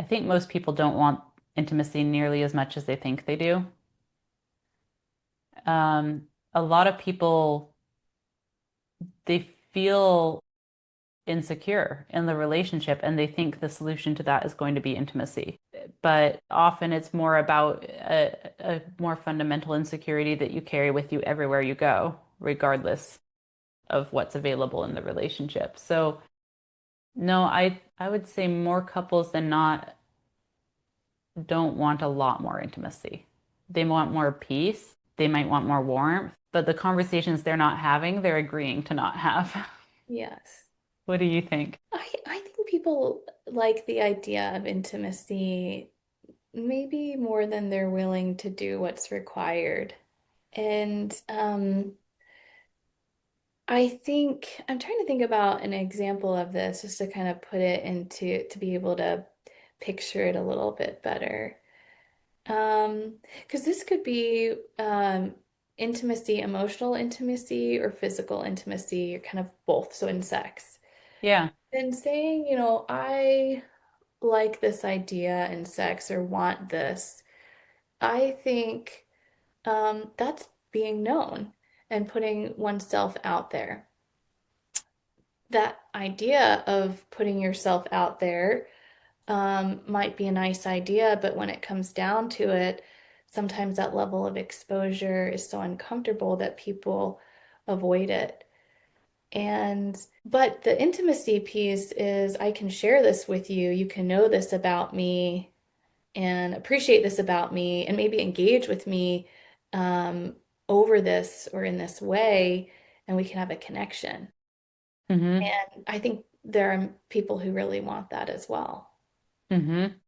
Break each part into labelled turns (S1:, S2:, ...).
S1: think most people don't want intimacy nearly as much as they think they do. A lot of people, they feel insecure in the relationship and they think the solution to that is going to be intimacy. But often it's more about a more fundamental insecurity that you carry with you everywhere you go, regardless of what's available in the relationship. So, no, I would say more couples than not don't want a lot more intimacy. They want more peace. They might want more warmth, but the conversations they're not having, they're agreeing to not have.
S2: Yes.
S1: What do you think?
S2: I think people like the idea of intimacy maybe more than they're willing to do what's required. And I think I'm trying to think about an example of this just to kind of put it into to be able to picture it a little bit better. Because this could be intimacy, emotional intimacy, or physical intimacy, or kind of both. So in sex.
S1: Yeah.
S2: And saying, you know, I like this idea in sex or want this, I think that's being known and putting oneself out there. That idea of putting yourself out there might be a nice idea, but when it comes down to it, sometimes that level of exposure is so uncomfortable that people avoid it. But the intimacy piece is I can share this with you. You can know this about me and appreciate this about me and maybe engage with me um, over this or in this way, and we can have a connection.
S1: Hmm.
S2: And I think there are people who really want that as well.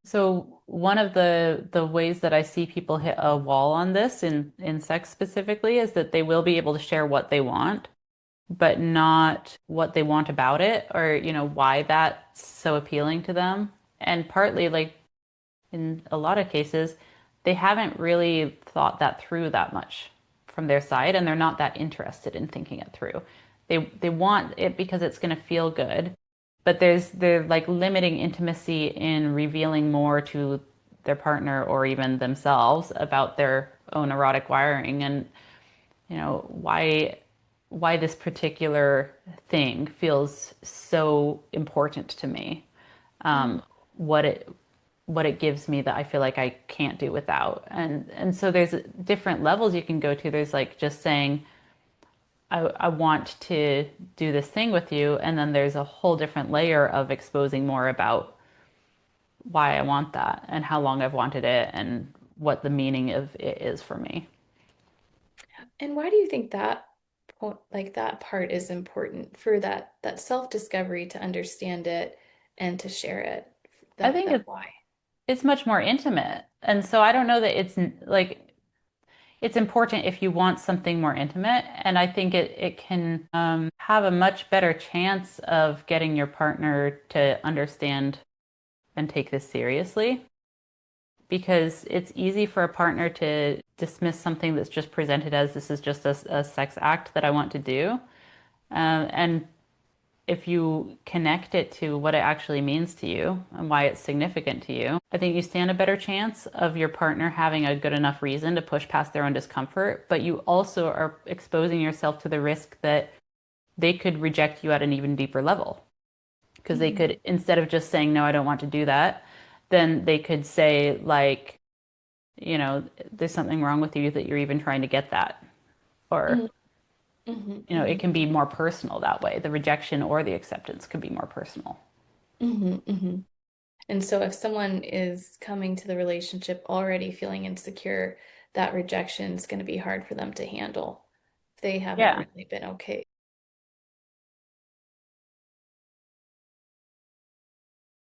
S1: So one of the ways that I see people hit a wall on this in sex specifically is that they will be able to share what they want, but not what they want about it or, why that's so appealing to them. And partly, like in a lot of cases, they haven't really thought that through that much from their side, and they're not that interested in thinking it through. They want it because it's going to feel good, but they're like limiting intimacy in revealing more to their partner or even themselves about their own erotic wiring and why this particular thing feels so important to me,
S2: Mm.
S1: what it gives me that I feel like I can't do without. And so there's different levels you can go to. There's like just saying, I want to do this thing with you. And then there's a whole different layer of exposing more about why I want that and how long I've wanted it and what the meaning of it is for me.
S2: And why do you think that point, like that part is important for that self-discovery to understand it and to share it?
S1: I
S2: That
S1: think
S2: that why?
S1: it's much more intimate. And so I don't know that like it's important if you want something more intimate. And I think it can have a much better chance of getting your partner to understand and take this seriously because it's easy for a partner to dismiss something that's just presented as this is just a sex act that I want to do. And if you connect it to what it actually means to you and why it's significant to you, I think you stand a better chance of your partner having a good enough reason to push past their own discomfort, but you also are exposing yourself to the risk that they could reject you at an even deeper level. Because they
S2: Mhm.
S1: could, instead of just saying, no, I don't want to do that, then they could say, like, there's something wrong with you that you're even trying to get that. Or,
S2: Mhm. Mhm.
S1: it
S2: Mhm.
S1: can be more personal that way. The rejection or the acceptance could be more personal.
S2: Mhm. Mhm. And so if someone is coming to the relationship already feeling insecure, that rejection is going to be hard for them to handle. They haven't
S1: Yeah.
S2: really been okay.